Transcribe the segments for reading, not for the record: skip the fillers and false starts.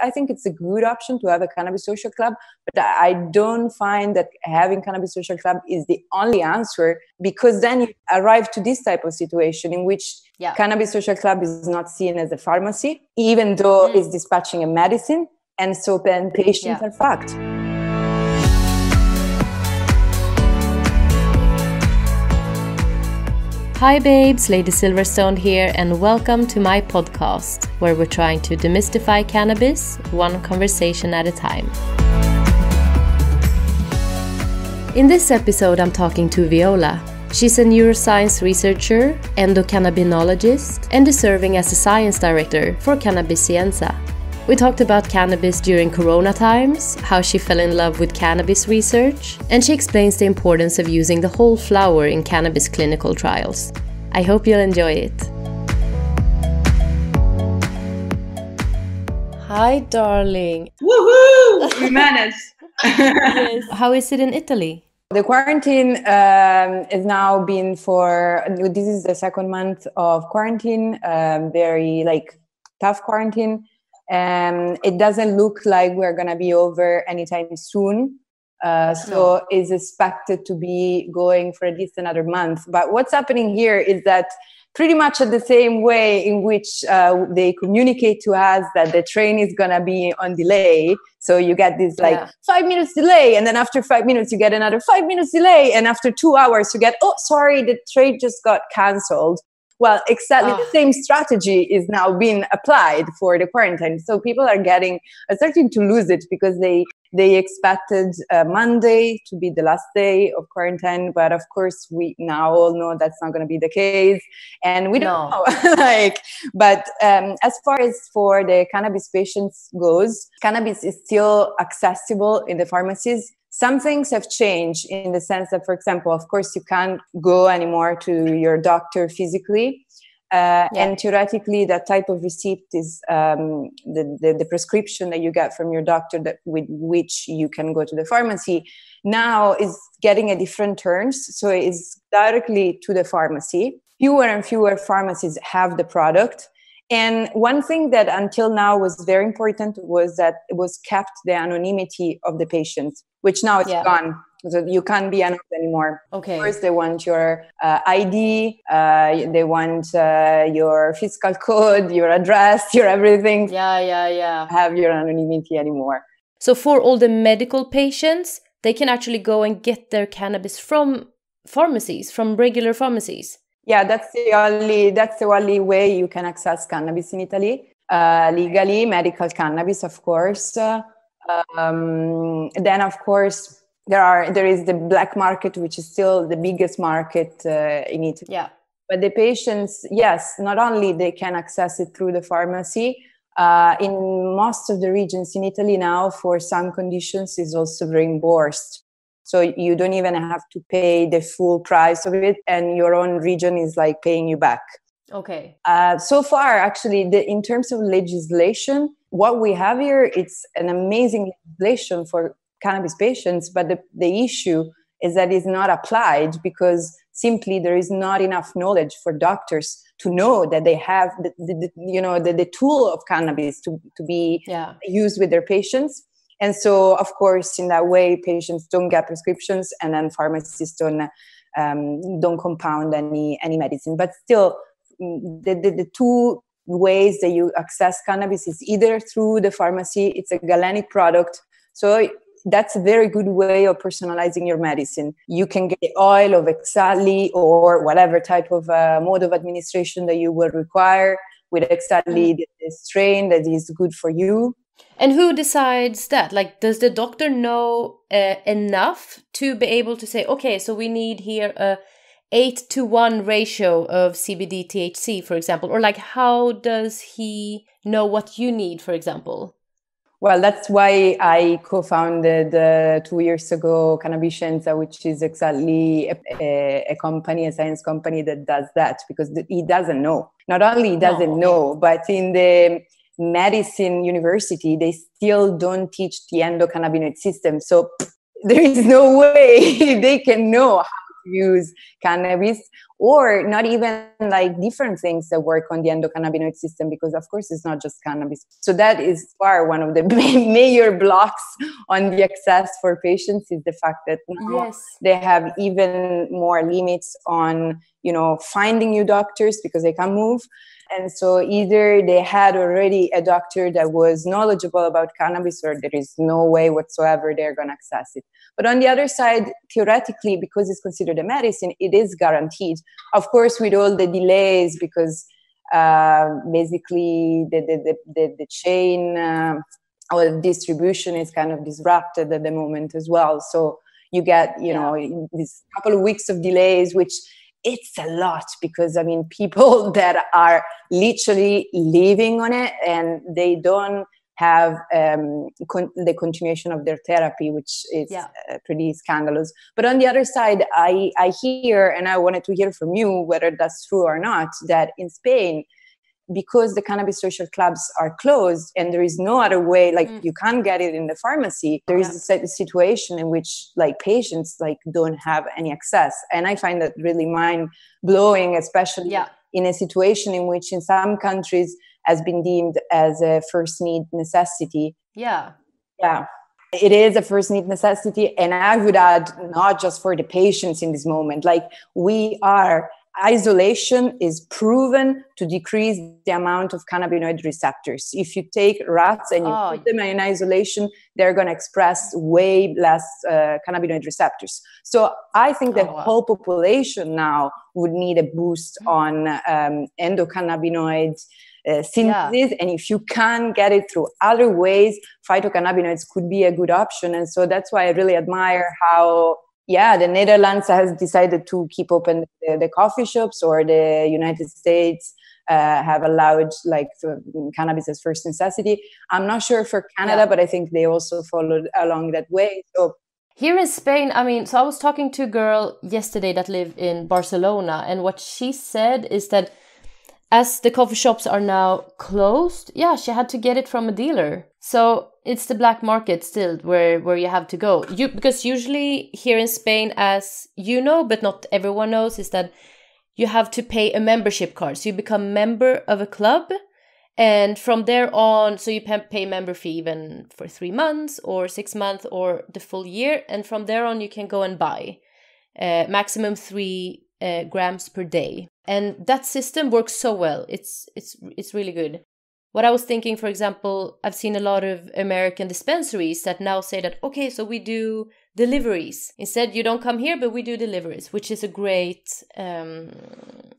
I think it's a good option to have a cannabis social club, but I don't find that having cannabis social club is the only answer, because then you arrive to this type of situation in which cannabis social club is not seen as a pharmacy, even though it's dispatching a medicine. And so then patients are fucked. Hi babes, Lady Silverstoned here, and welcome to my podcast, where we're trying to demystify cannabis, one conversation at a time. In this episode, I'm talking to Viola. She's a neuroscience researcher, endocannabinologist, and is serving as a science director for Cannabis Scienza. We talked about cannabis during Corona times, how she fell in love with cannabis research, and she explains the importance of using the whole flower in cannabis clinical trials. I hope you'll enjoy it. Hi, darling. Woohoo! We managed. Yes. How is it in Italy? The quarantine is now been this is the second month of quarantine, very tough quarantine. It doesn't look like we're going to be over anytime soon. So it's expected to be going for at least another month. But what's happening here is that pretty much at the same way in which they communicate to us that the train is going to be on delay. So you get this 5 minutes delay. And then after 5 minutes, you get another 5 minutes delay. And after 2 hours, you get, oh, sorry, the train just got canceled. Well, exactly the same strategy is now being applied for the quarantine. So people are starting to lose it, because they expected Monday to be the last day of quarantine. But of course, we now all know that's not going to be the case. And we don't know. But as far as for the cannabis patients goes, cannabis is still accessible in the pharmacies. Some things have changed in the sense that, for example, of course, you can't go anymore to your doctor physically. And theoretically, that type of receipt is the prescription that you get from your doctor with which you can go to the pharmacy. Now is getting a different terms. So it's directly to the pharmacy. Fewer and fewer pharmacies have the product. And one thing that until now was very important was that it was kept the anonymity of the patient, which now is gone. So you can't be anonymous anymore. Okay. First, they want your ID, they want your fiscal code, your address, your everything. Have your anonymity anymore. So for all the medical patients, they can actually go and get their cannabis from pharmacies, from regular pharmacies. Yeah, that's the only way you can access cannabis in Italy, legally, medical cannabis, of course. Then, of course, there is the black market, which is still the biggest market in Italy. Yeah. But the patients, yes, not only they can access it through the pharmacy. In most of the regions in Italy now, for some conditions, is also reimbursed. So you don't even have to pay the full price of it, and your own region is paying you back. Okay. So far, actually, in terms of legislation, what we have here, it's an amazing legislation for cannabis patients, but the issue is that it's not applied because simply there is not enough knowledge for doctors to know that they have the tool of cannabis to be used with their patients. And so, of course, in that way, patients don't get prescriptions, and then pharmacists don't compound any medicine. But still, the two ways that you access cannabis is either through the pharmacy. It's a galenic product, so that's a very good way of personalizing your medicine. You can get the oil of exactly or whatever type of mode of administration that you will require with exactly the strain that is good for you. And who decides that? Does the doctor know enough to be able to say, okay, so we need here a 8-to-1 ratio of CBD THC, for example? Or how does he know what you need, for example? Well, that's why I co-founded 2 years ago Cannabiscienza, which is exactly a company, a science company that does that, because he doesn't know. Not only he doesn't know, but in the medicine university, they still don't teach the endocannabinoid system. So there is no way they can know how use cannabis, or not even like different things that work on the endocannabinoid system, because of course it's not just cannabis. So that is far one of the major blocks on the access for patients, is the fact that now they have even more limits on, you know, finding new doctors because they can't move. And so either they had already a doctor that was knowledgeable about cannabis, or there is no way whatsoever they're going to access it. But on the other side, theoretically, because it's considered a medicine, it is guaranteed. Of course, with all the delays, because basically the chain or the distribution is kind of disrupted at the moment as well. So you get, you know, this couple of weeks of delays, which it's a lot, because I mean, people that are literally living on it and they don't have the continuation of their therapy, which is pretty scandalous. But on the other side, I hear, and I wanted to hear from you whether that's true or not, that in Spain, because the cannabis social clubs are closed and there is no other way, like you can't get it in the pharmacy, there is a situation in which like patients like don't have any access. And I find that really mind blowing, especially in a situation in which in some countries has been deemed as a first need necessity. It is a first need necessity. And I would add, not just for the patients in this moment, like isolation is proven to decrease the amount of cannabinoid receptors. If you take rats and you put them in isolation, they're going to express way less cannabinoid receptors. So I think the whole population now would need a boost on endocannabinoid synthesis. And if you can't get it through other ways, phytocannabinoids could be a good option. And so that's why I really admire how the Netherlands has decided to keep open the coffee shops, or the United States have allowed like cannabis as first necessity. I'm not sure for Canada, but I think they also followed along that way. So here in Spain, I mean, so I was talking to a girl yesterday that lived in Barcelona, and what she said is that as the coffee shops are now closed, she had to get it from a dealer. So it's the black market still where you have to go. Because usually here in Spain, as you know, but not everyone knows, is that you have to pay a membership card. So you become member of a club, and from there on, so you pay member fee even for 3 months or 6 months or the full year. And from there on, you can go and buy maximum 3 grams per day. And that system works so well. It's really good. What I was thinking, for example, I've seen a lot of American dispensaries that now say that, okay, so we do deliveries. Instead, you don't come here, but we do deliveries, which is a great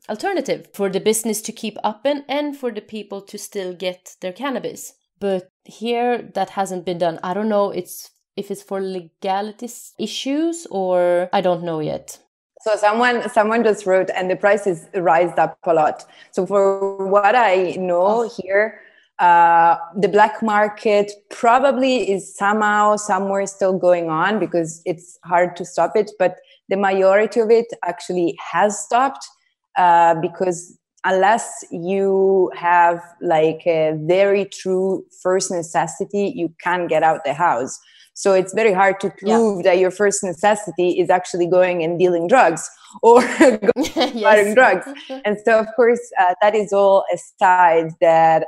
alternative for the business to keep up and for the people to still get their cannabis. But here, that hasn't been done. I don't know if it's for legality issues, or I don't know yet. So someone just wrote, and the price is rised up a lot. So for what I know here, the black market probably is somewhere still going on, because it's hard to stop it. But the majority of it actually has stopped, because unless you have like a very true first necessity, you can't get out the house. So it's very hard to prove that your first necessity is actually going and dealing drugs or buying drugs. And so, of course, that is all a side that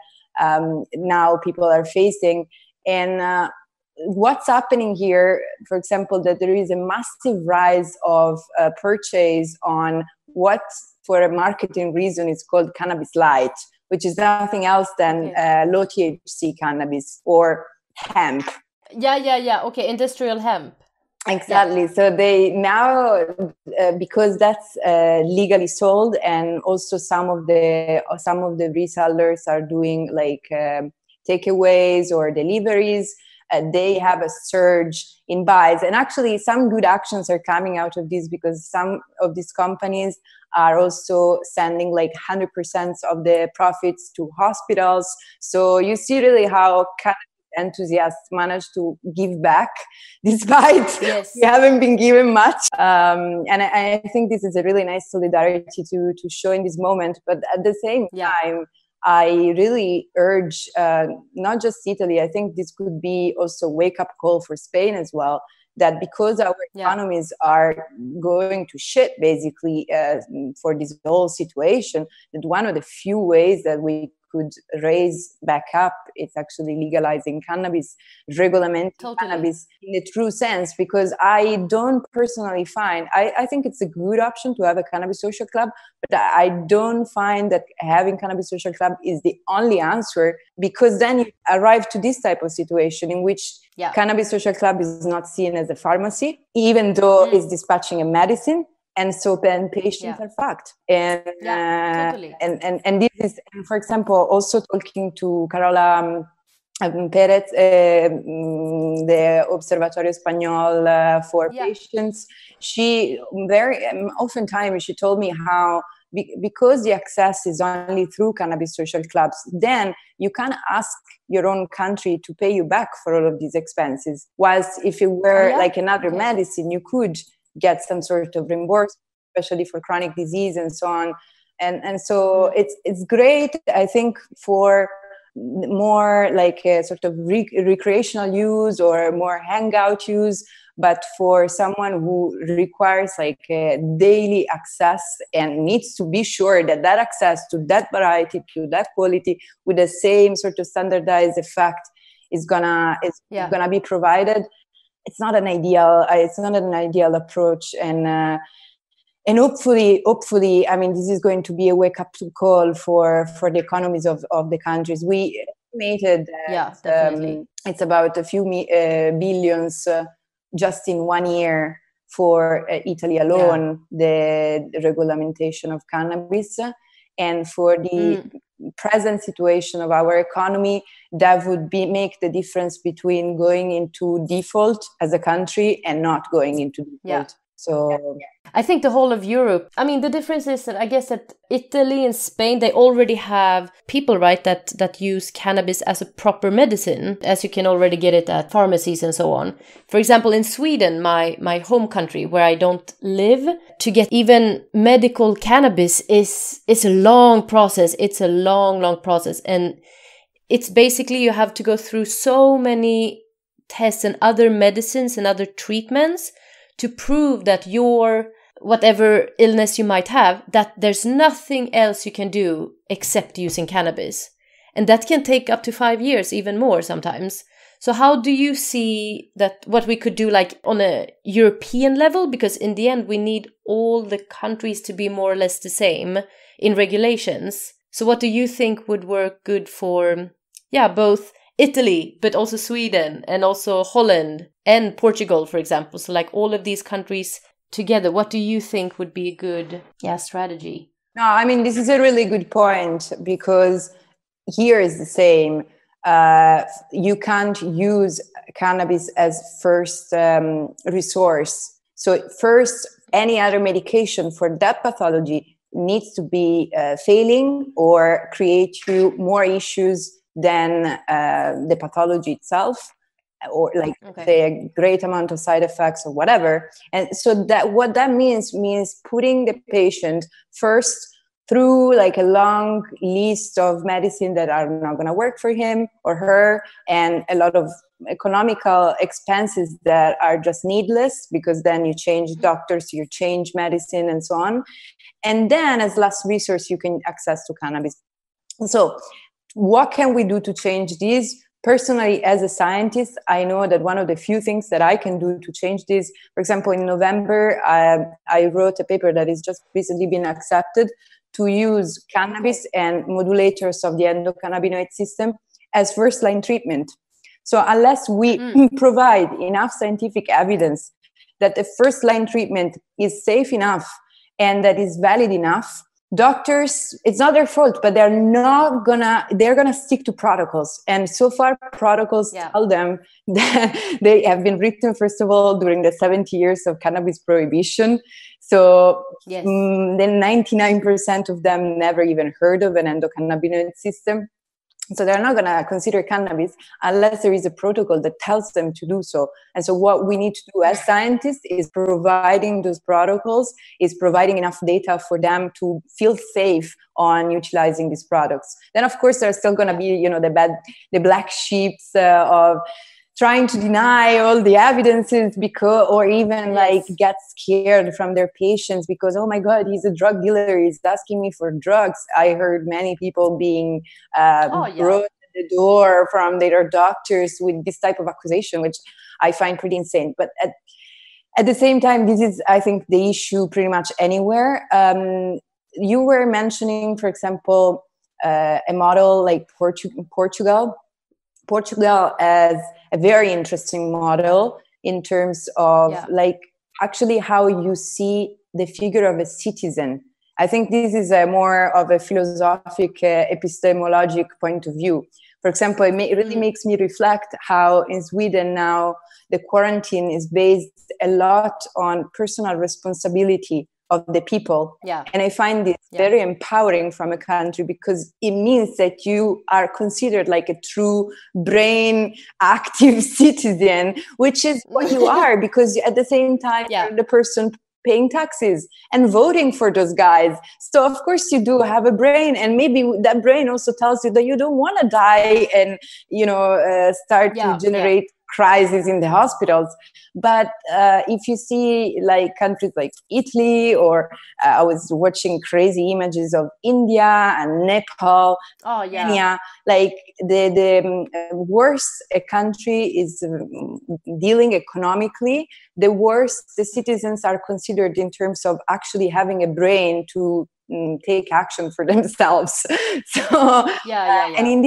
now people are facing. And what's happening here, for example, that there is a massive rise of purchase on what, for a marketing reason, is called cannabis light, which is nothing else than low THC cannabis or hemp. Okay, industrial hemp. Exactly. So they now, because that's legally sold, and also some of the resellers are doing like takeaways or deliveries, they have a surge in buys. And actually some good actions are coming out of this, because some of these companies are also sending like 100% of the profits to hospitals. So you see really how enthusiasts managed to give back despite we haven't been given much, and I think this is a really nice solidarity to show in this moment. But at the same time, I really urge not just Italy, I think this could be also a wake-up call for Spain as well, that because our economies are going to shit, basically, for this whole situation, that one of the few ways that we could raise back up, it's actually legalizing cannabis, regulating cannabis in the true sense, because I don't personally find, I think it's a good option to have a cannabis social club, but I don't find that having cannabis social club is the only answer, because then you arrive to this type of situation in which cannabis social club is not seen as a pharmacy, even though it's dispatching a medicine. And so then patients are fucked. And, totally. And this is, for example, also talking to Carola Perez, the Observatorio Español for patients, she very oftentimes she told me how, because the access is only through cannabis social clubs, then you can ask your own country to pay you back for all of these expenses. Whilst if it were like another medicine, you could get some sort of reimbursement, especially for chronic disease and so on. And so it's great, I think, for more like a sort of recreational use or more hangout use. But for someone who requires like a daily access and needs to be sure that that access to that variety, to that quality, with the same sort of standardized effect is gonna be provided. It's not an ideal approach, and hopefully, I mean, this is going to be a wake up call for the economies of the countries. We estimated that it's about a few billions just in 1 year for Italy alone, the regulation of cannabis, and for the present situation of our economy, that would make the difference between going into default as a country and not going into default. So I think the whole of Europe, I mean, the difference is that I guess that Italy and Spain, they already have people, right, that use cannabis as a proper medicine, as you can already get it at pharmacies and so on. For example, in Sweden, my home country where I don't live, to get even medical cannabis is a long process. It's a long process. And it's basically you have to go through so many tests and other medicines and other treatments to prove that your whatever illness you might have, that there's nothing else you can do except using cannabis. And that can take up to 5 years, even more sometimes. So how do you see that what we could do like on a European level? Because in the end, we need all the countries to be more or less the same in regulations. So what do you think would work good for, both Italy, but also Sweden and also Holland and Portugal, for example? So like all of these countries together, what do you think would be a good strategy? No, I mean, this is a really good point, because here is the same. You can't use cannabis as first resource. So first, any other medication for that pathology needs to be failing or create you more issues than the pathology itself, or like say a great amount of side effects or whatever. And so that what that means putting the patient first through like a long list of medicine that are not going to work for him or her, and a lot of economical expenses that are just needless, because then you change doctors, you change medicine and so on. And then as last resource, you can access to cannabis. So what can we do to change this? Personally, as a scientist, I know that one of the few things that I can do to change this, for example, in November, I wrote a paper that has just recently been accepted to use cannabis and modulators of the endocannabinoid system as first-line treatment. So unless we provide enough scientific evidence that the first-line treatment is safe enough and that is valid enough, doctors, it's not their fault, but they're gonna stick to protocols. And so far, protocols tell them that they have been written, first of all, during the 70 years of cannabis prohibition. So then 99% of them never even heard of an endocannabinoid system. So they're not going to consider cannabis unless there is a protocol that tells them to do so. And so what we need to do as scientists is providing those protocols, is providing enough data for them to feel safe on utilizing these products. Then, of course, there's still going to be, the black sheeps of trying to deny all the evidences because, or even like get scared from their patients because, oh my God, he's a drug dealer, he's asking me for drugs. I heard many people being brought to the door from their doctors with this type of accusation, which I find pretty insane. But at the same time, this is, I think, the issue pretty much anywhere. You were mentioning, for example, a model like Portugal. Portugal has a very interesting model in terms of like actually how you see the figure of a citizen. I think this is a more of a philosophic, epistemologic point of view. For example, it really makes me reflect how in Sweden now the quarantine is based a lot on personal responsibility of the people. And I find this very empowering from a country because it means that you are considered like a true brain active citizen, which is what you are, because at the same time you're the person paying taxes and voting for those guys. So of course you do have a brain, and maybe that brain also tells you that you don't want to die and start to generate crisis in the hospitals. But if you see like countries like Italy, or I was watching crazy images of India and Nepal, Kenya, like the worse a country is dealing economically, the worse the citizens are considered in terms of actually having a brain to take action for themselves. So and in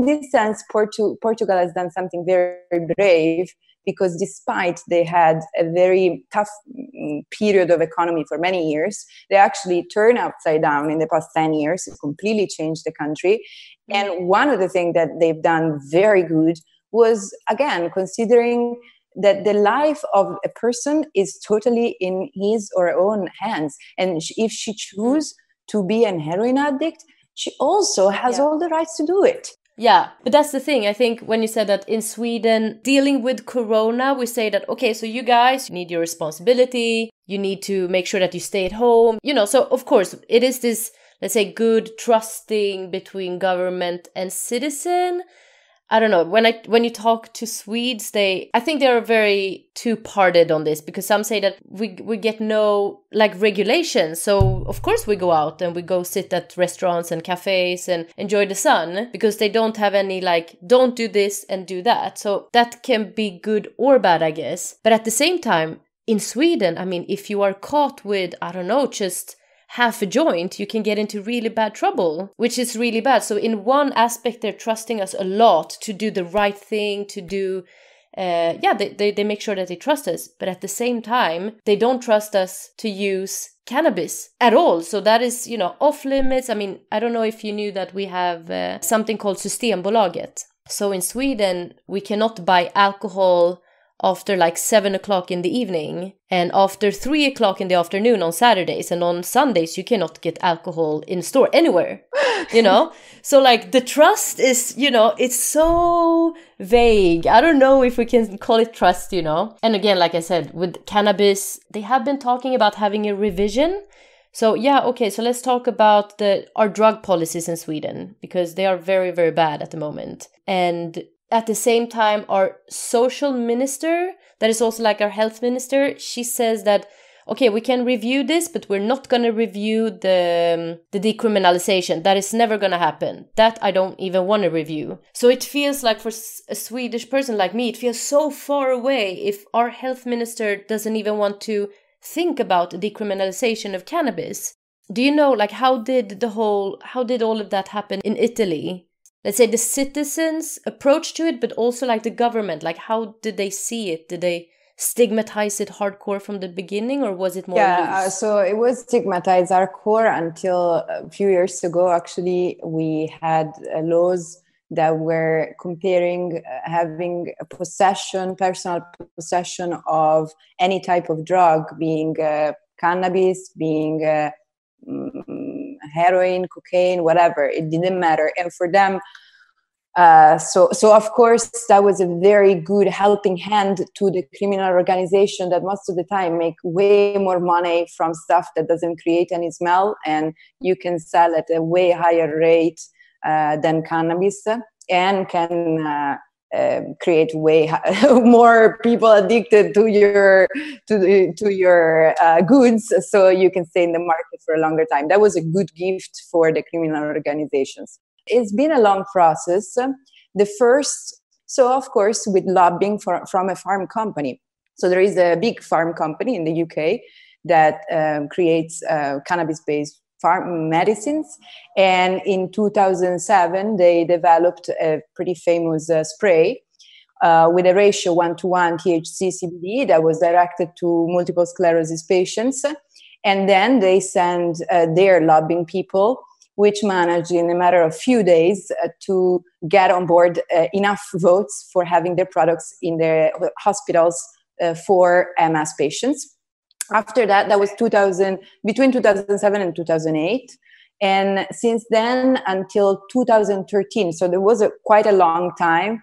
this sense, Portugal has done something very brave, because despite they had a very tough period of economy for many years, they actually turned upside down in the past 10 years. It completely changed the country. And one of the things that they've done very good was, again, considering that the life of a person is totally in his or her own hands. And if she chooses to be an heroin addict, she also has all the rights to do it. Yeah, but that's the thing. I think when you said that in Sweden, dealing with Corona, we say that, okay, so you guys need your responsibility. You need to make sure that you stay at home. So of course, it is this, let's say, good trusting between government and citizen. I don't know, when you talk to Swedes, I think they are very two-parted on this, because some say that we get no like regulations. So of course we go out and we go sit at restaurants and cafes and enjoy the sun, because they don't have any like, don't do this and do that. So that can be good or bad, I guess. But at the same time, in Sweden, I mean, if you are caught with, I don't know, just half a joint, you can get into really bad trouble, which is really bad. So in one aspect, they're trusting us a lot to do the right thing, to do, they make sure that they trust us. But at the same time, they don't trust us to use cannabis at all. So that is, off limits. I mean, I don't know if you knew that we have something called Systembolaget. So in Sweden, we cannot buy alcohol after like 7 o'clock in the evening, and after 3 o'clock in the afternoon on Saturdays, and on Sundays you cannot get alcohol in store anywhere, So like the trust is, it's so vague. I don't know if we can call it trust, And again, like I said, with cannabis, they have been talking about having a revision. So so let's talk about our drug policies in Sweden, because they are very, very bad at the moment. And at the same time, our social minister, that is also like our health minister, she says that, okay, we can review this, but we're not going to review the decriminalization. That is never going to happen. That I don't even want to review. So it feels like for a Swedish person like me, it feels so far away if our health minister doesn't even want to think about the decriminalization of cannabis. Do you know, like, how did all of that happen in Italy? Let's say the citizens' approach to it, but also like the government, like how did they see it? Did they stigmatize it hardcore from the beginning, or was it more loose? So it was stigmatized hardcore until a few years ago. Actually, we had laws that were comparing having a personal possession of any type of drug, being cannabis, being heroin, cocaine, whatever. It didn't matter. And for them, so of course, that was a very good helping hand to the criminal organization that most of the time make way more money from stuff that doesn't create any smell, and you can sell at a way higher rate than cannabis, and can create way more people addicted to your goods, so you can stay in the market for a longer time. That was a good gift for the criminal organizations. It's been a long process. So of course, with lobbying from a farm company. So there is a big farm company in the UK that creates cannabis-based farm medicines, and in 2007 they developed a pretty famous spray with a ratio 1:1 THC CBD that was directed to multiple sclerosis patients, and then they send their lobbying people, which managed in a matter of few days to get on board enough votes for having their products in their hospitals for MS patients. After that, that was between 2007 and 2008. And since then until 2013, so there was quite a long time,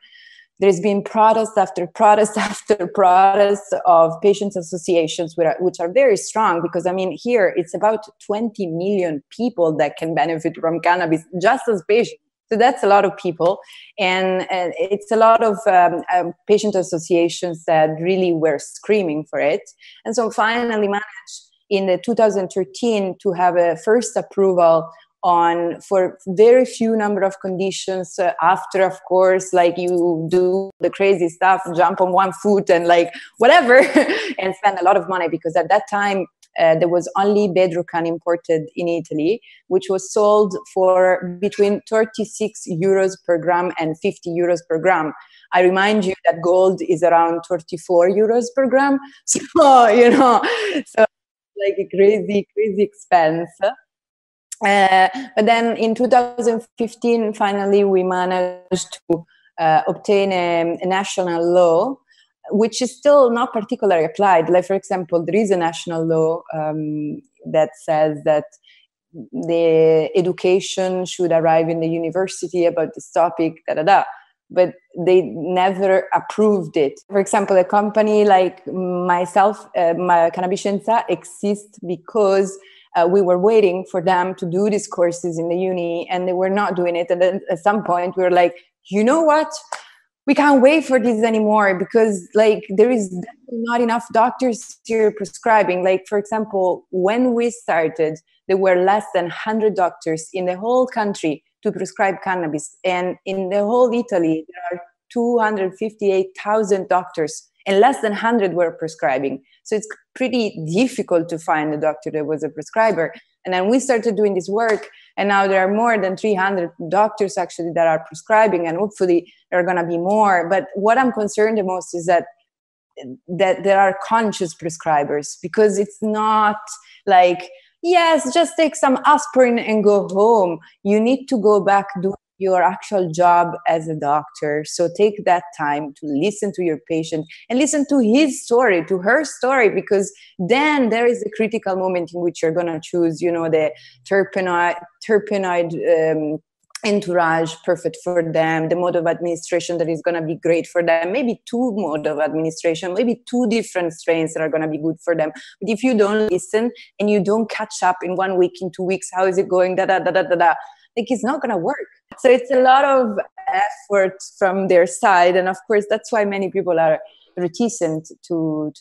there's been protest after protest after protest of patients' associations, which are very strong, because, I mean, here it's about 20 million people that can benefit from cannabis just as patients. So that's a lot of people. And it's a lot of patient associations that really were screaming for it. And so finally managed in the 2013 to have a first approval for very few number of conditions, after, of course, like you do the crazy stuff, jump on one foot and like whatever, and spend a lot of money, because at that time there was only Bedrocan imported in Italy, which was sold for between 36 euros per gram and 50 euros per gram. I remind you that gold is around 34 euros per gram. So, so like a crazy expense. But then in 2015, finally, we managed to obtain a national law, which is still not particularly applied. Like, for example, there is a national law that says that the education should arrive in the university about this topic, but they never approved it. For example, a company like myself, Cannabiscienza, exists because we were waiting for them to do these courses in the uni, and they were not doing it. And then at some point we were like, you know what? We can't wait for this anymore, because like there is not enough doctors here prescribing. Like, for example, when we started, there were less than 100 doctors in the whole country to prescribe cannabis. And in the whole Italy, there are 258,000 doctors, and less than 100 were prescribing. So it's pretty difficult to find a doctor that was a prescriber. And then we started doing this work, and now there are more than 300 doctors actually that are prescribing, and hopefully there are going to be more. But what I'm concerned the most is that there are conscious prescribers, because it's not like, yes, just take some aspirin and go home. You need to go back, do your actual job as a doctor. So take that time to listen to your patient and listen to his story, to her story, because then there is a critical moment in which you're going to choose, the terpenoid entourage perfect for them, the mode of administration that is going to be great for them, maybe two mode of administration, maybe two different strains that are going to be good for them. But if you don't listen and you don't catch up in 1 week, in 2 weeks, how is it going, like, it's not going to work. So it's a lot of effort from their side. And of course, that's why many people are reticent to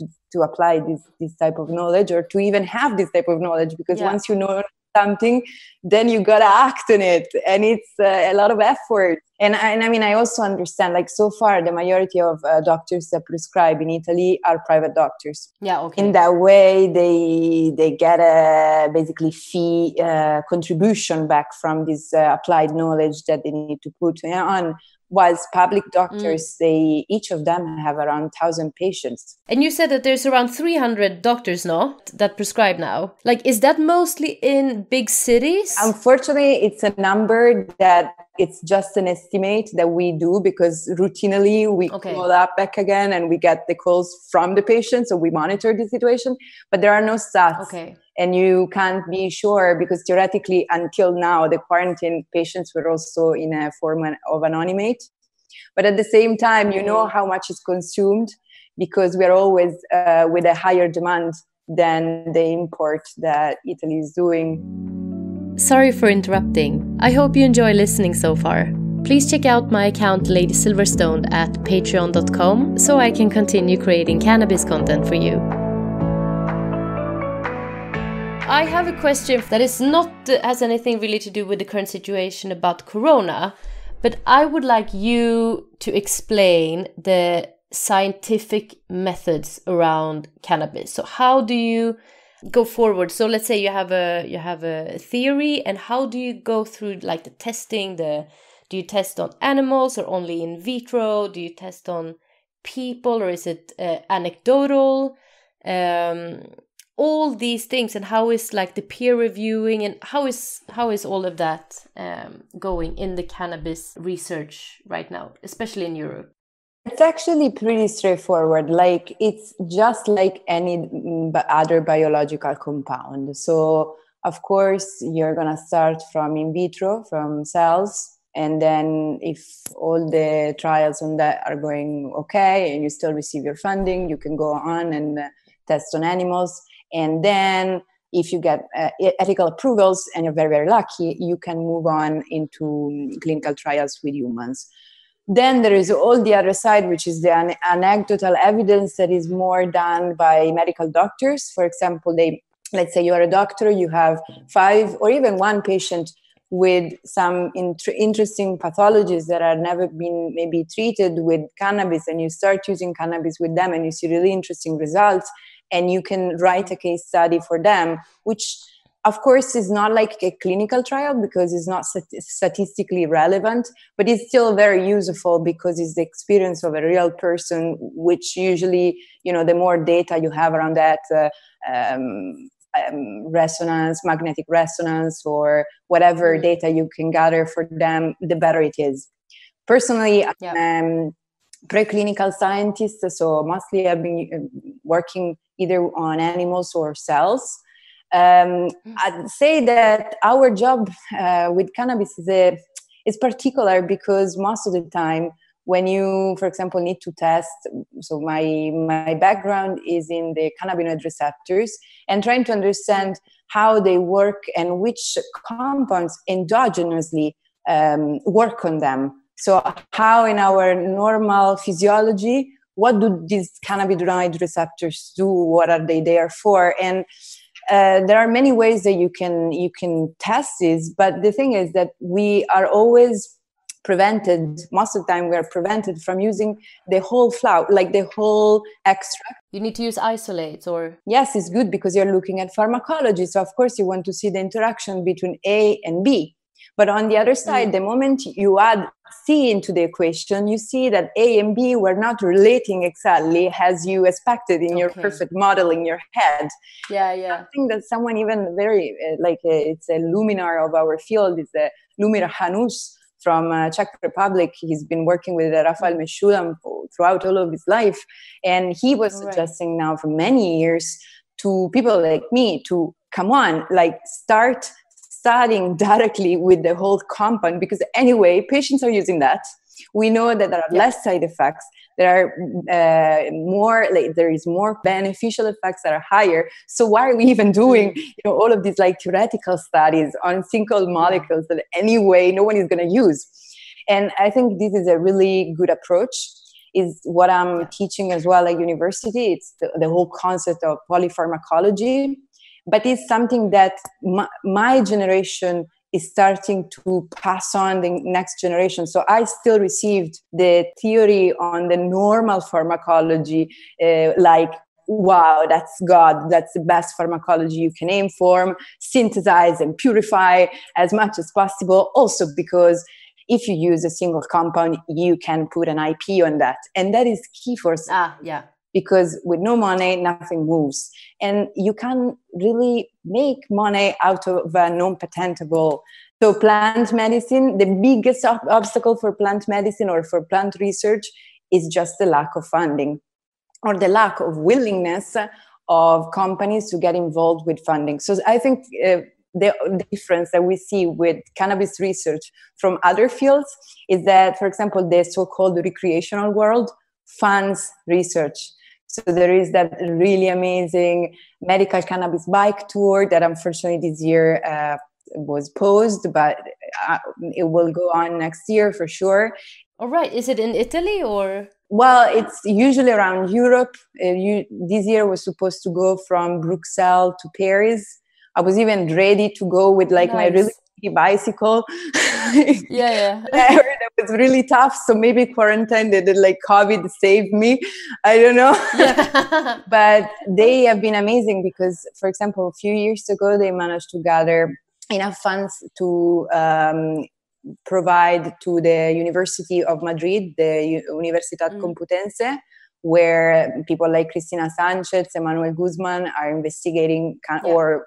apply this type of knowledge, or to even have this type of knowledge, because once you know something, then you gotta act on it, and it's a lot of effort. And I mean, I also understand, like, so far the majority of doctors that prescribe in Italy are private doctors. Yeah, okay. In that way, they get a basically fee contribution back from this applied knowledge that they need to put on. Whilst public doctors, each of them have around 1,000 patients. And you said that there's around 300 doctors now that prescribe now. Like, is that mostly in big cities? Unfortunately, it's a number that it's just an estimate that we do, because routinely we call up back again and we get the calls from the patient. So we monitor the situation, but there are no stats. Okay. And you can't be sure, because theoretically, until now, the quarantine patients were also in a form of anonymate. But at the same time, you know how much is consumed, because we are always with a higher demand than the import that Italy is doing. Sorry for interrupting. I hope you enjoy listening so far. Please check out my account Lady Silverstoned at patreon.com so I can continue creating cannabis content for you. I have a question that is not has anything really to do with the current situation about Corona, but I would like you to explain the scientific methods around cannabis. So how do you go forward? So let's say you have a theory, and how do you go through like the testing? Do you test on animals or only in vitro? Do you test on people, or is it anecdotal? All these things, and how is like the peer reviewing, and how is all of that going in the cannabis research right now, especially in Europe? It's actually pretty straightforward. Like, it's just like any other biological compound. So of course you're gonna start from in vitro, from cells, and then if all the trials on that are going okay and you still receive your funding, you can go on and test on animals. And then if you get ethical approvals and you're very, very lucky, you can move on into clinical trials with humans. Then there is all the other side, which is the anecdotal evidence that is more done by medical doctors. For example, let's say you are a doctor, you have 5 or even 1 patient with some interesting pathologies that are never been maybe treated with cannabis, and you start using cannabis with them and you see really interesting results, and you can write a case study for them, which of course is not like a clinical trial because it's not statistically relevant, but it's still very useful because it's the experience of a real person, which usually, the more data you have around that, resonance, magnetic resonance, or whatever data you can gather for them, the better it is. Personally, I'm preclinical scientist, so mostly I've been working either on animals or cells. I'd say that our job with cannabis is particular because most of the time when you, for example, need to test, so my background is in the cannabinoid receptors and trying to understand how they work and which compounds endogenously work on them. So how in our normal physiology, what do these cannabinoid receptors do? What are they there for? And there are many ways that you can test this, but the thing is that we are always prevented, most of the time we are prevented from using the whole flower, like the whole extract. You need to use isolates, or? Yes, it's good because you're looking at pharmacology. So of course you want to see the interaction between A and B. But on the other side, the moment you add C into the equation, you see that A and B were not relating exactly as you expected in your perfect model in your head. Something that someone even very, it's a luminar of our field, is the Lumira Hanus from Czech Republic. He's been working with Rafael Meshulam throughout all of his life. And he was suggesting now for many years to people like me to come on, start studying directly with the whole compound, because anyway, patients are using that. We know that there are less side effects. There are there is more beneficial effects that are higher. So why are we even doing, all of these theoretical studies on single molecules that anyway no one is going to use? And I think this is a really good approach. Is what I'm teaching as well at university. It's the whole concept of polypharmacology. But it's something that my generation is starting to pass on the next generation. So I still received the theory on the normal pharmacology, wow, that's God, that's the best pharmacology you can aim for, synthesize and purify as much as possible. Also because if you use a single compound, you can put an IP on that. And that is key for because with no money, nothing moves. And you can really make money out of a non-patentable. So plant medicine, the biggest obstacle for plant medicine or for plant research is just the lack of funding or the lack of willingness of companies to get involved with funding. So I think the difference that we see with cannabis research from other fields is that, for example, the so-called recreational world funds research. So there is that really amazing medical cannabis bike tour that unfortunately this year was paused, but it will go on next year for sure. All right. Is it in Italy or? Well, it's usually around Europe. This year was supposed to go from Brussels to Paris. I was even ready to go with like my really bicycle. Yeah. I heard it was really tough. So maybe quarantine, they did like COVID saved me. I don't know. Yeah. But they have been amazing because, for example, a few years ago, they managed to gather enough funds to provide to the University of Madrid, the Universitat Complutense, where people like Cristina Sanchez, Emmanuel Guzman are investigating, or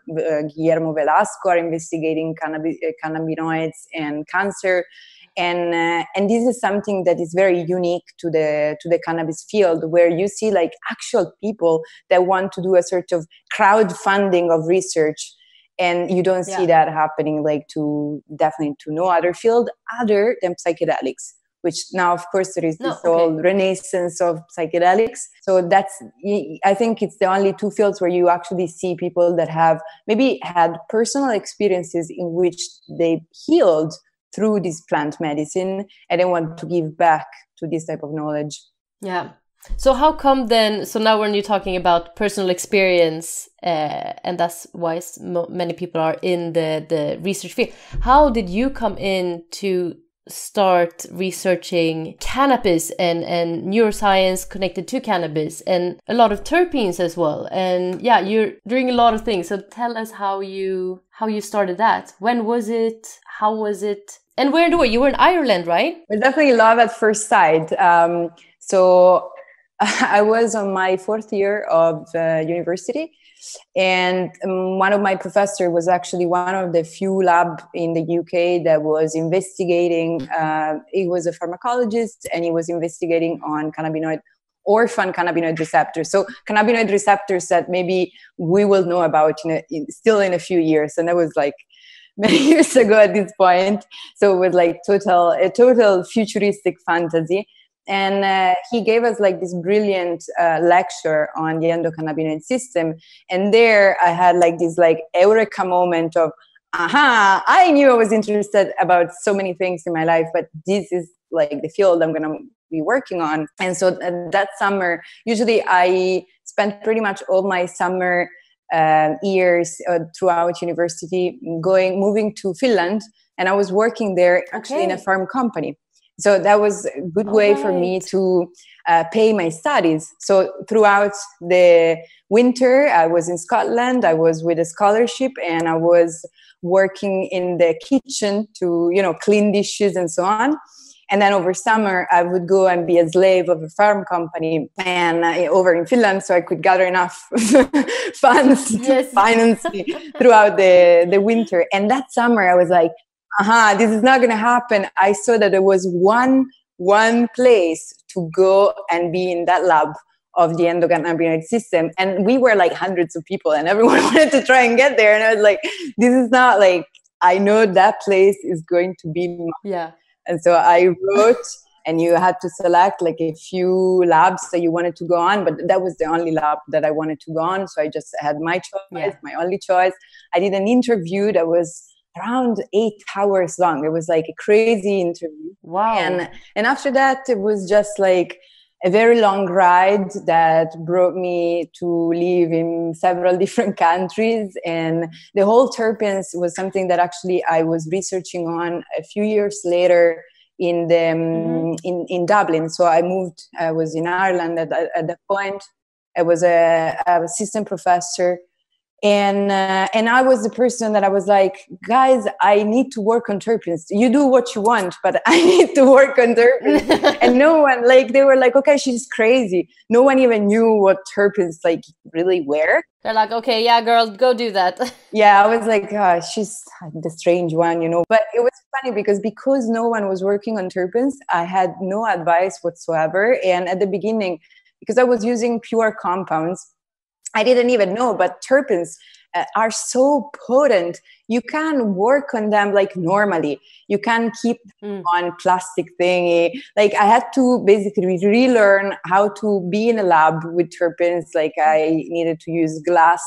Guillermo Velasco are investigating cannabinoids and cancer. And this is something that is very unique to the cannabis field, where you see like actual people that want to do a sort of crowdfunding of research. And you don't see that happening like definitely to no other field other than psychedelics, which now, of course, there is this whole renaissance of psychedelics. So I think it's the only two fields where you actually see people that have maybe had personal experiences in which they healed through this plant medicine and they want to give back to this type of knowledge. Yeah. So how come then, so now when you're talking about personal experience, and that's why many people are in the research field, how did you come in to start researching cannabis and neuroscience connected to cannabis and a lot of terpenes as well? And yeah, you're doing a lot of things. So tell us how you started that. When was it? How was it? And where in the world? You were in Ireland, right? Well, definitely love at first sight. So I was on my 4th year of university, and one of my professors was actually one of the few labs in the UK that was investigating. He was a pharmacologist, and he was investigating on orphan cannabinoid receptors. So cannabinoid receptors that maybe we will know about still in a few years. And that was like many years ago at this point. So it was like a total futuristic fantasy. And he gave us like this brilliant lecture on the endocannabinoid system. And there I had like this like eureka moment of, I knew I was interested about so many things in my life, but this is like the field I'm going to be working on. And so that summer, usually I spent pretty much all my summer years throughout university moving to Finland. And I was working there actually in a farm company. So that was a good way for me to pay my studies. So throughout the winter, I was in Scotland. I was with a scholarship, and I was working in the kitchen to, clean dishes and so on. And then over summer, I would go and be a slave of a farm company and over in Finland, so I could gather enough funds to finance me throughout the winter. And that summer, I was like, this is not going to happen. I saw that there was one place to go and be in that lab of the endocannabinoid system. And we were like hundreds of people, and everyone wanted to try and get there. And I was like, this is not like, I know that place is going to be mine. Yeah. And so I wrote, and you had to select like a few labs that you wanted to go on, but that was the only lab that I wanted to go on. So I just had my choice, my only choice. I did an interview that was around 8 hours long. It was like a crazy interview. Wow. And after that, it was just like a very long ride that brought me to live in several different countries. And the whole terpenes was something that actually I was researching on a few years later in Dublin. So I was in Ireland at that point. I was a assistant professor. And I was the person that I was like, guys, I need to work on terpenes. You do what you want, but I need to work on terpenes. And no one, they were like, okay, she's crazy. No one even knew what terpenes really were. They're like, okay, yeah, girl, go do that. Yeah, I was like, she's the strange one, But it was funny because no one was working on terpenes, I had no advice whatsoever. And at the beginning, because I was using pure compounds, I didn't even know, but terpenes are so potent. You can work on them like normally. You can keep them on plastic thingy. I had to basically relearn how to be in a lab with terpenes. I needed to use glass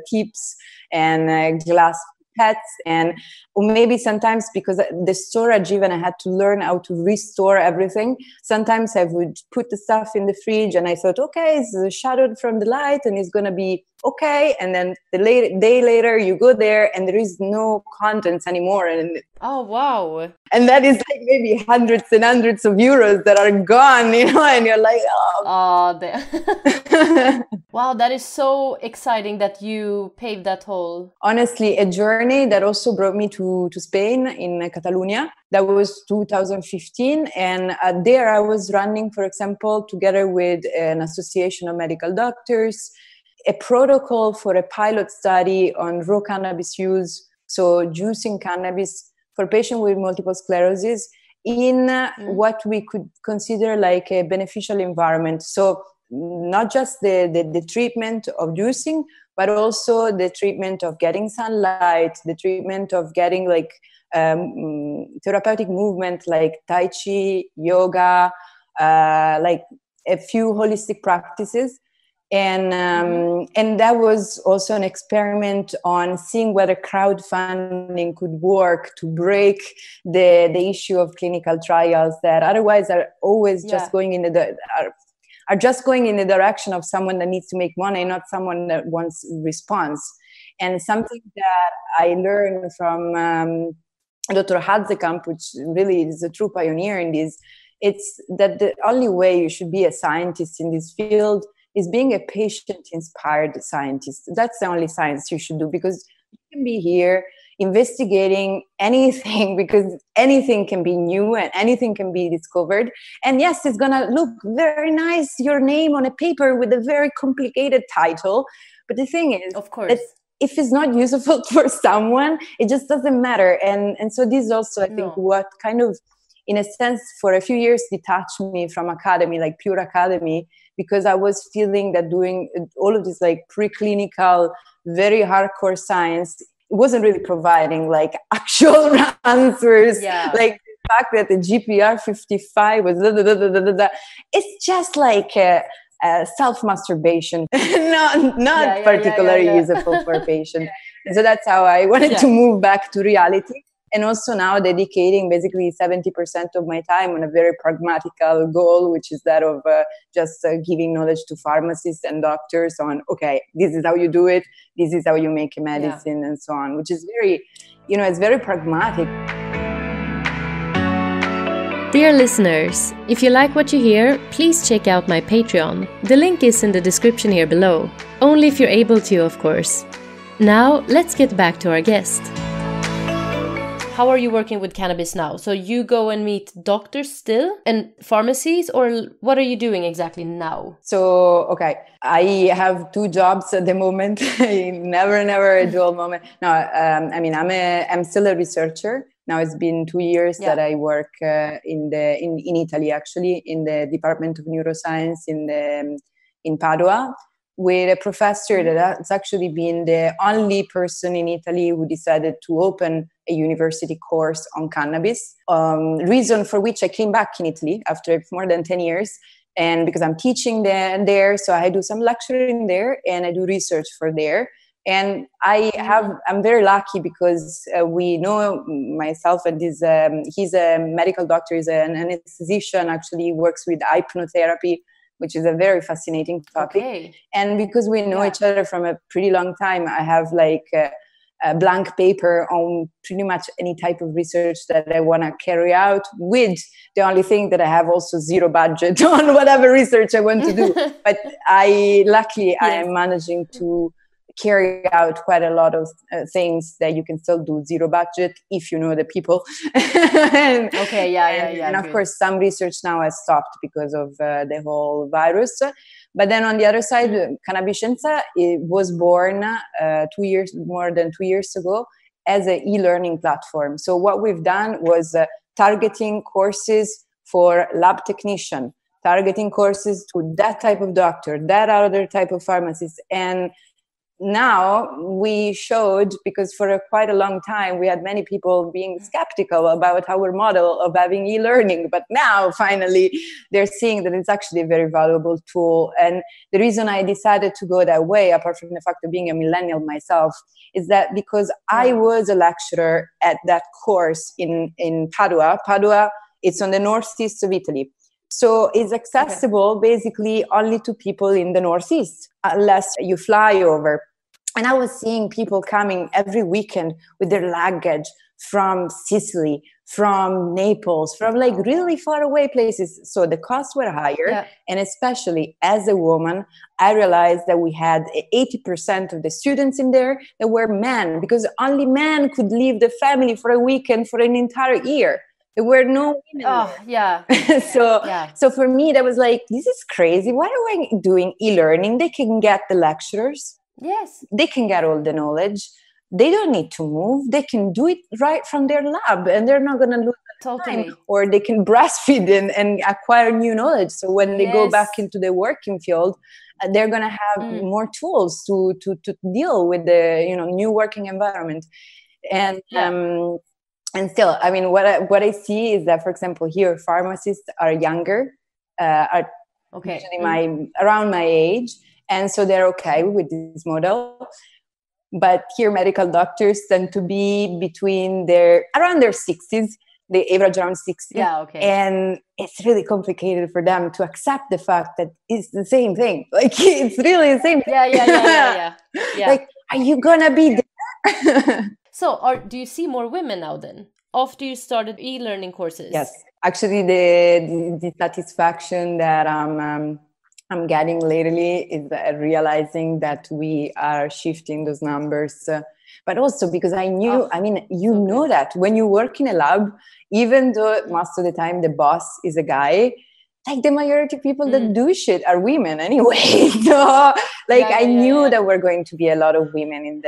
tips and glass pipettes, and or maybe sometimes because the storage, even I had to learn how to restore everything. Sometimes I would put the stuff in the fridge and I thought, okay, it's shadowed from the light and it's going to be okay. And then day later you go there and there is no contents anymore. And oh, wow. And that is like maybe hundreds and hundreds of euros that are gone, and you're like, oh. Wow, that is so exciting that you paved that whole... Honestly, a journey that also brought me to Spain, in Catalonia. That was 2015. And there I was running, for example, together with an association of medical doctors, a protocol for a pilot study on raw cannabis use, so juicing cannabis for patients with multiple sclerosis in what we could consider like a beneficial environment. So not just the treatment of juicing, but also the treatment of getting sunlight, the treatment of getting like therapeutic movement like Tai Chi, yoga, like a few holistic practices. And that was also an experiment on seeing whether crowdfunding could work to break the issue of clinical trials that otherwise are always just going in are just going in the direction of someone that needs to make money, not someone that wants response. And something that I learned from Dr. Hadzekamp, which really is a true pioneer in this, it's that the only way you should be a scientist in this field is being a patient-inspired scientist. That's the only science you should do, because you can be here investigating anything, because anything can be new and anything can be discovered. And yes, it's going to look very nice, your name on a paper with a very complicated title. But the thing is, of course, that if it's not useful for someone, it just doesn't matter. And so this is also, I think, what kind of, in a sense, for a few years detached me from academy, like pure academy, because I was feeling that doing all of this like preclinical, very hardcore science, it wasn't really providing like actual answers. Like the fact that the GPR 55 was it's just like self-masturbation, not particularly useful for a patient. And so that's how I wanted to move back to reality. And also now dedicating basically 70% of my time on a very pragmatical goal, which is that of just giving knowledge to pharmacists and doctors on, okay, this is how you do it, this is how you make a medicine, and so on, which is very, it's very pragmatic. Dear listeners, if you like what you hear, please check out my Patreon. The link is in the description here below. Only if you're able to, of course. Now, let's get back to our guest. How are you working with cannabis now? So you go and meet doctors still and pharmacies, or what are you doing exactly now? So, okay, I have two jobs at the moment. never a dual moment. No, I mean, I'm still a researcher. Now it's been 2 years that I work in Italy, actually, in the Department of Neuroscience in Padua, with a professor that's actually been the only person in Italy who decided to open a university course on cannabis. Reason for which I came back in Italy after more than 10 years. And because I'm teaching there, so I do some lecturing there and I do research for there. And I'm very lucky because we know myself and he's a medical doctor, he's an anesthetician, actually works with hypnotherapy, which is a very fascinating topic. Okay. And because we know each other from a pretty long time, I have like a blank paper on pretty much any type of research that I want to carry out, with the only thing that I have also zero budget on whatever research I want to do. But I am managing to carry out quite a lot of things that you can still do zero budget if you know the people. And of course, some research now has stopped because of the whole virus. But then on the other side, Cannabiscienza, it was born more than 2 years ago as an e-learning platform. So what we've done was targeting courses for lab technician, targeting courses to that type of doctor, that other type of pharmacist, and now we showed, because for quite a long time we had many people being skeptical about our model of having e-learning, but now finally they're seeing that it's actually a very valuable tool. And the reason I decided to go that way, apart from the fact of being a millennial myself, is that because I was a lecturer at that course in Padua. Padua, it's on the northeast of Italy. So it's accessible basically only to people in the Northeast, unless you fly over. And I was seeing people coming every weekend with their luggage from Sicily, from Naples, from like really far away places. So the costs were higher. Yeah. And especially as a woman, I realized that we had 80% of the students in there that were men, because only men could leave the family for a weekend for an entire year. There were no women. Oh, yeah. So for me, that was like, this is crazy. Why are we doing e-learning? They can get the lecturers. Yes. They can get all the knowledge. They don't need to move. They can do it right from their lab, and they're not going to lose time. Or they can breastfeed and acquire new knowledge. So when they go back into the working field, they're going to have more tools to deal with the new working environment. And still, I mean, what I see is that, for example, here pharmacists are younger, are usually around my age. And so they're okay with this model. But here medical doctors tend to be around their 60s. They average around 60. Yeah, okay. And it's really complicated for them to accept the fact that it's the same thing. Like, it's really the same thing. Yeah. Like, are you going to be there? So do you see more women now then, after you started e-learning courses? Yes. Actually, the satisfaction that I'm getting lately is realizing that we are shifting those numbers. But also because I knew, know that when you work in a lab, even though most of the time the boss is a guy, like the majority of people that do shit are women anyway. So I knew that we're going to be a lot of women in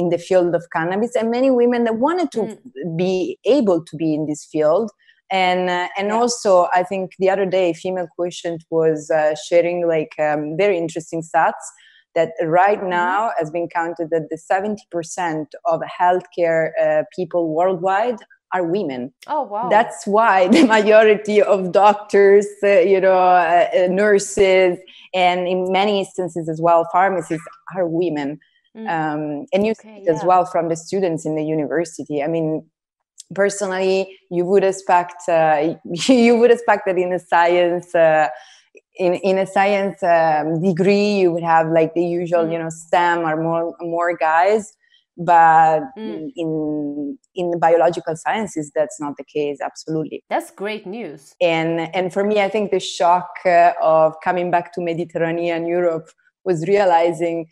the field of cannabis, and many women that wanted to be able to be in this field. And also, I think the other day, Female Quotient was sharing very interesting stats that right now has been counted that the 70% of healthcare people worldwide are women. Oh, wow. That's why the majority of doctors, nurses, and in many instances as well, pharmacists are women. And you see it as well from the students in the university. I mean, personally, you would expect that in a science in a science degree you would have like the usual STEM or more guys, but in the biological sciences that's not the case. Absolutely, that's great news. And for me, I think the shock of coming back to Mediterranean Europe was realizing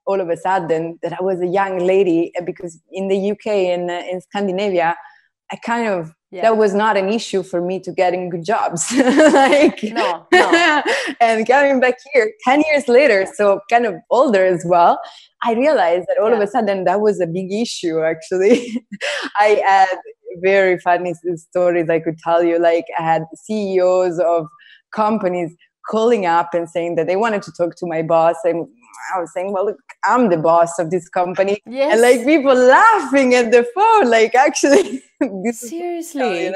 all of a sudden that I was a young lady, because in the UK and in Scandinavia, I kind of, that was not an issue for me to getting good jobs. No. And coming back here 10 years later, so kind of older as well, I realized that all of a sudden that was a big issue, actually. I had very funny stories I could tell you. Like, I had CEOs of companies calling up and saying that they wanted to talk to my boss, and I was saying, well, look, I'm the boss of this company. Yes. And like people laughing at the phone, like, actually, seriously,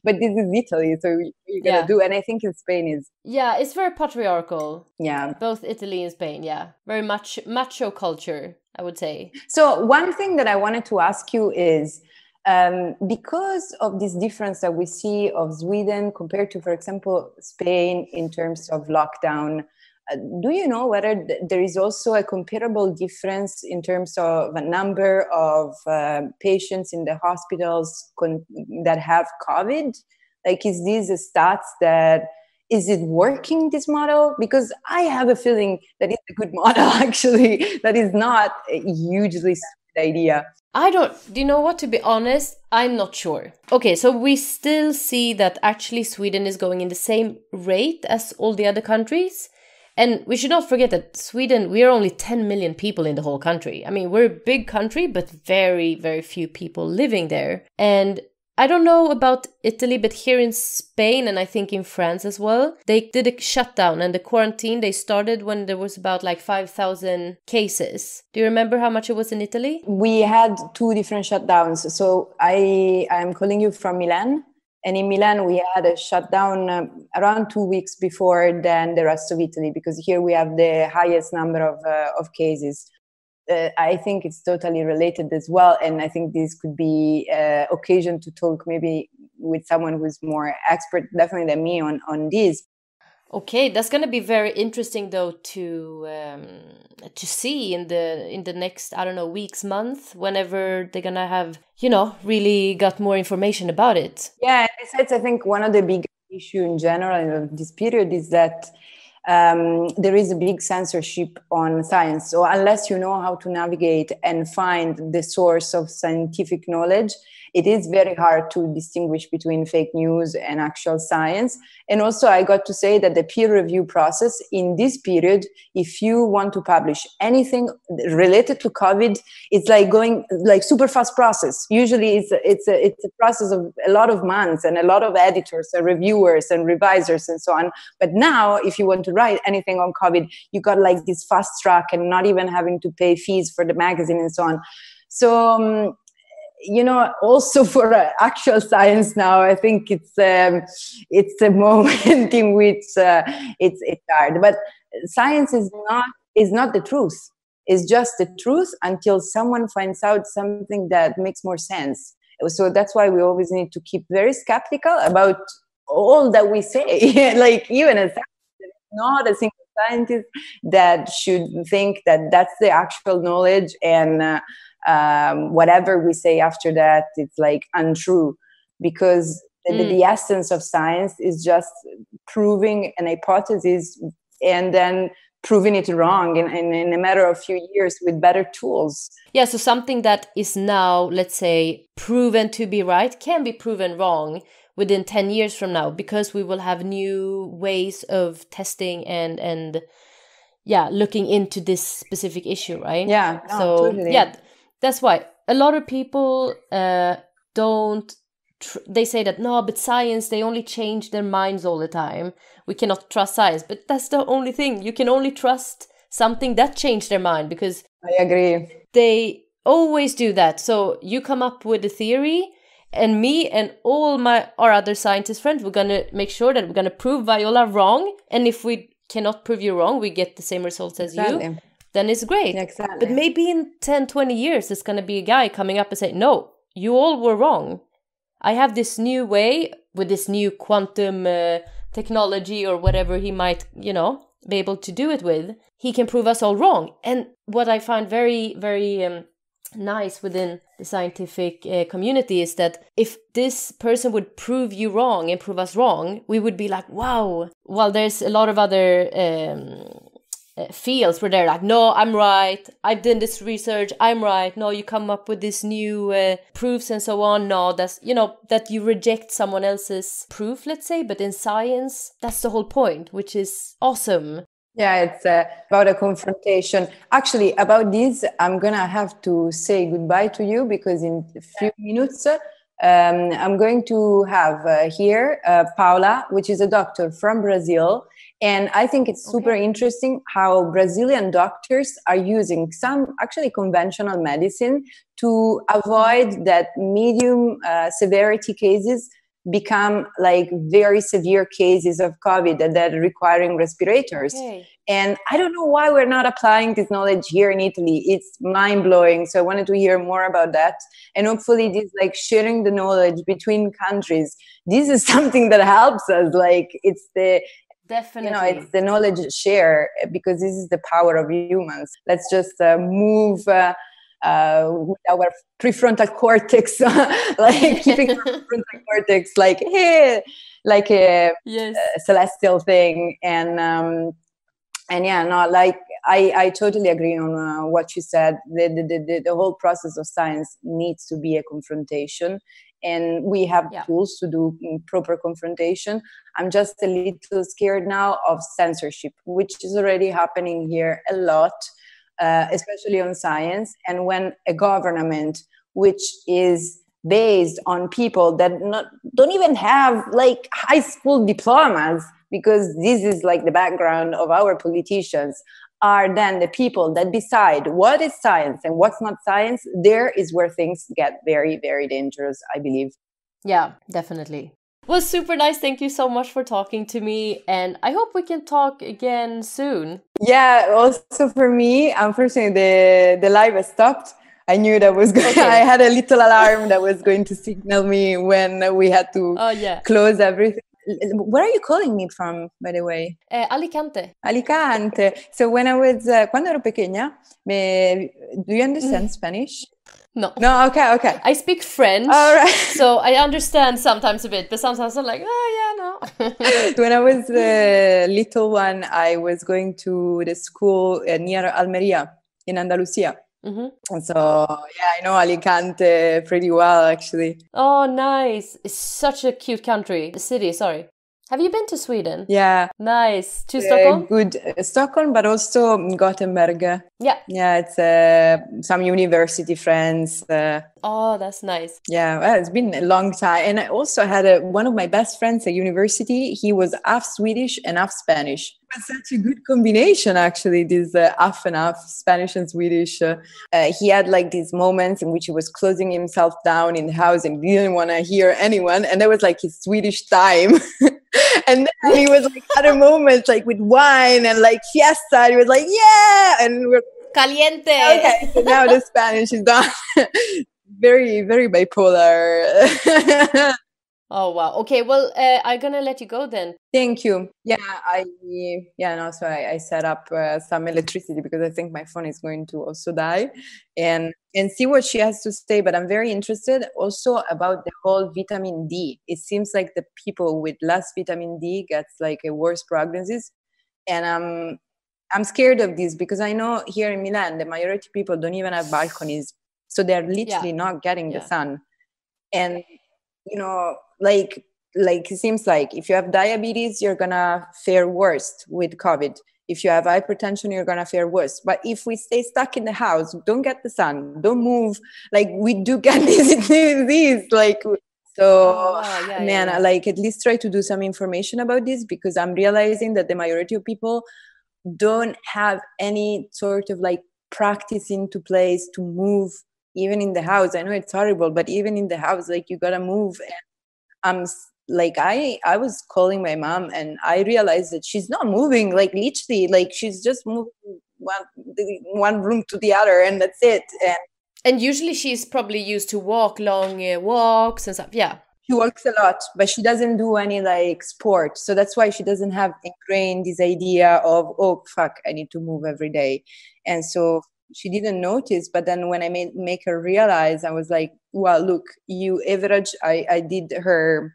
but this is Italy, so you gotta do. And I think in Spain is it's very patriarchal. Yeah, both Italy and Spain. Yeah, very much macho culture, I would say. So one thing that I wanted to ask you is, because of this difference that we see of Sweden compared to, for example, Spain in terms of lockdown, do you know whether there is also a comparable difference in terms of a number of patients in the hospitals that have COVID? Like, is this a stats that, is it working, this model? Because I have a feeling that it's a good model, actually, that is not a hugely stupid idea. Do you know what, to be honest, I'm not sure. Okay, so we still see that actually Sweden is going in the same rate as all the other countries. And we should not forget that Sweden, we are only 10 million people in the whole country. I mean, we're a big country, but very, very few people living there. And I don't know about Italy, but here in Spain and I think in France as well, they did a shutdown and the quarantine they started when there was about like 5,000 cases. Do you remember how much it was in Italy? We had 2 different shutdowns. So I'm calling you from Milan. And in Milan, we had a shutdown around 2 weeks before than the rest of Italy, because here we have the highest number of cases. I think it's totally related as well. And I think this could be occasion to talk maybe with someone who's more expert, definitely than me on this. Okay, that's going to be very interesting though to see in the next, I don't know, weeks, month, whenever they're going to have, really got more information about it. Yeah, besides, I think one of the big issue in general in this period is that there is a big censorship on science. So unless you know how to navigate and find the source of scientific knowledge, it is very hard to distinguish between fake news and actual science. And also, I got to say that the peer review process in this period, if you want to publish anything related to COVID, it's like going like super fast process. Usually, it's a process of a lot of months and a lot of editors and reviewers and revisers and so on. But now, if you want to write anything on COVID, you got like this fast track and not even having to pay fees for the magazine and so on. So. Also for actual science now, I think it's a moment in which it's hard. But science is not the truth. It's just the truth until someone finds out something that makes more sense. So that's why we always need to keep very skeptical about all that we say. Like even a scientist, not a single scientist that should think that that's the actual knowledge and whatever we say after that, it's like untrue, because the essence of science is just proving an hypothesis and then proving it wrong in a matter of a few years with better tools. Yeah, so something that is now, let's say, proven to be right can be proven wrong within 10 years from now, because we will have new ways of testing and looking into this specific issue, right? Yeah, no, so totally. Yeah, that's why a lot of people they say that, no, but science, they only change their minds all the time. We cannot trust science. But that's the only thing. You can only trust something that changed their mind, because I agree. They always do that. So you come up with a theory, and me and all our other scientist friends, we're going to make sure that we're going to prove Viola wrong. And if we cannot prove you wrong, we get the same results as you. Then it's great. Exactly. But maybe in 10, 20 years, there's going to be a guy coming up and say, no, you all were wrong. I have this new way with this new quantum technology or whatever he might, be able to do it with. He can prove us all wrong. And what I find very, very nice within the scientific community is that if this person would prove you wrong and prove us wrong, we would be like, wow. Well, there's a lot of other fields where they're like, no, I'm right, I've done this research, I'm right, no, you come up with this new proofs and so on. No, that's, that you reject someone else's proof, let's say. But in science, that's the whole point, which is awesome. Yeah, it's about a confrontation. Actually, about this, I'm gonna have to say goodbye to you, because in a few minutes I'm going to have here Paula, which is a doctor from Brazil. And I think it's super interesting how Brazilian doctors are using some actually conventional medicine to avoid that medium severity cases become like very severe cases of COVID that are requiring respirators. Okay. And I don't know why we're not applying this knowledge here in Italy. It's mind-blowing. So I wanted to hear more about that. And hopefully this, like, sharing the knowledge between countries, this is something that helps us. Like, it's the... Definitely. it's the knowledge share, because this is the power of humans. Let's just move with our prefrontal cortex, like keeping our prefrontal cortex like, hey, like a celestial thing. And I totally agree on what you said. The whole process of science needs to be a confrontation. And we have tools to do proper confrontation. I'm just a little scared now of censorship, which is already happening here a lot, especially on science. And when a government, which is based on people that don't even have like high school diplomas, because this is like the background of our politicians, are then the people that decide what is science and what's not science, there is where things get very, very dangerous, I believe. Yeah, definitely. Well, super nice. Thank you so much for talking to me. And I hope we can talk again soon. Yeah, also for me, unfortunately, the live has stopped. I knew that was going. Okay. I had a little alarm that was going to signal me when we had to close everything. Where are you calling me from, by the way? Alicante. Alicante. So when I was, cuando ero pequeña, do you understand Spanish? No. No, okay. I speak French, all right. So I understand sometimes a bit, but sometimes I'm like, oh yeah, no. When I was a little one, I was going to the school near Almeria in Andalusia. Mm-hmm. And so, yeah, I know Alicante pretty well, actually. Oh, nice. It's such a cute country. City, sorry. Have you been to Sweden? Yeah. Nice. To Stockholm? Good. Stockholm, but also Gothenburg. Yeah. Yeah, it's some university friends. Oh, that's nice. Yeah, well, it's been a long time. And I also had one of my best friends at university. He was half Swedish and half Spanish. It was such a good combination, actually, this half and half Spanish and Swedish. He had like these moments in which he was closing himself down in the house and didn't want to hear anyone. And that was like his Swedish time. And then he was like other moments like with wine and like fiesta. He was like, yeah. And we're caliente. Okay, so now the Spanish is done. Very, very bipolar. Oh, wow. Okay, well, I'm going to let you go then. Thank you. Yeah, so I set up some electricity because I think my phone is going to also die and see what she has to say. But I'm very interested also about the whole vitamin D. It seems like the people with less vitamin D gets like a worse prognosis. And I'm scared of this because I know here in Milan, the majority of people don't even have balconies. So they're literally not getting the sun. And, you know, like it seems like if you have diabetes, you're going to fare worse with COVID. If you have hypertension, you're going to fare worse. But if we stay stuck in the house, don't get the sun, don't move, like we do get this disease. Like, so, like at least try to do some information about this because I'm realizing that the majority of people don't have any sort of like practice into place to move even in the house. I know it's horrible, but even in the house, like you gotta move. And like I was calling my mom and I realized that she's not moving, like literally, like she's just moving one room to the other and that's it. And usually she's probably used to walk long walks and stuff. Yeah. She works a lot, but she doesn't do any like sport. So that's why she doesn't have ingrained this idea of, oh, fuck, I need to move every day. And so she didn't notice. But then when I make her realize, I was like, well, look, you average, I did her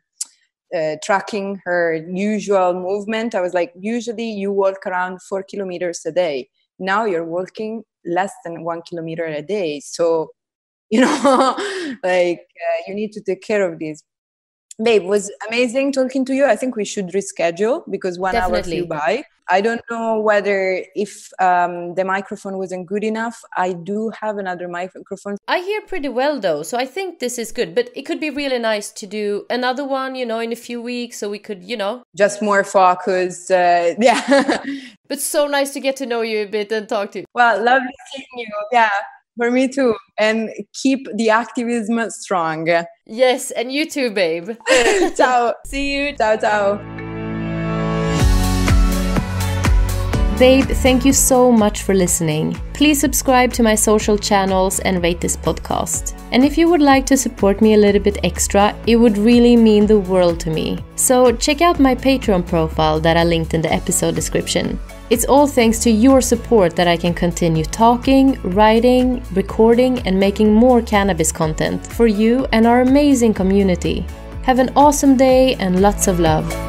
tracking her usual movement. I was like, usually you walk around 4 kilometers a day. Now you're walking less than 1 kilometer a day. So, you know, like you need to take care of this. Babe, it was amazing talking to you. I think we should reschedule because 1 hour flew by. I don't know whether if the microphone wasn't good enough. I do have another microphone. I hear pretty well though, so I think this is good. But it could be really nice to do another one, you know, in a few weeks so we could, you know. Just more focused, yeah. But so nice to get to know you a bit and talk to you. Well, lovely seeing you, yeah. For me too. And keep the activism strong. Yes, and you too, babe. Ciao. See you. Ciao, ciao. Babe, thank you so much for listening. Please subscribe to my social channels and rate this podcast. And if you would like to support me a little bit extra, it would really mean the world to me. So check out my Patreon profile that I linked in the episode description. It's all thanks to your support that I can continue talking, writing, recording, and making more cannabis content for you and our amazing community. Have an awesome day and lots of love.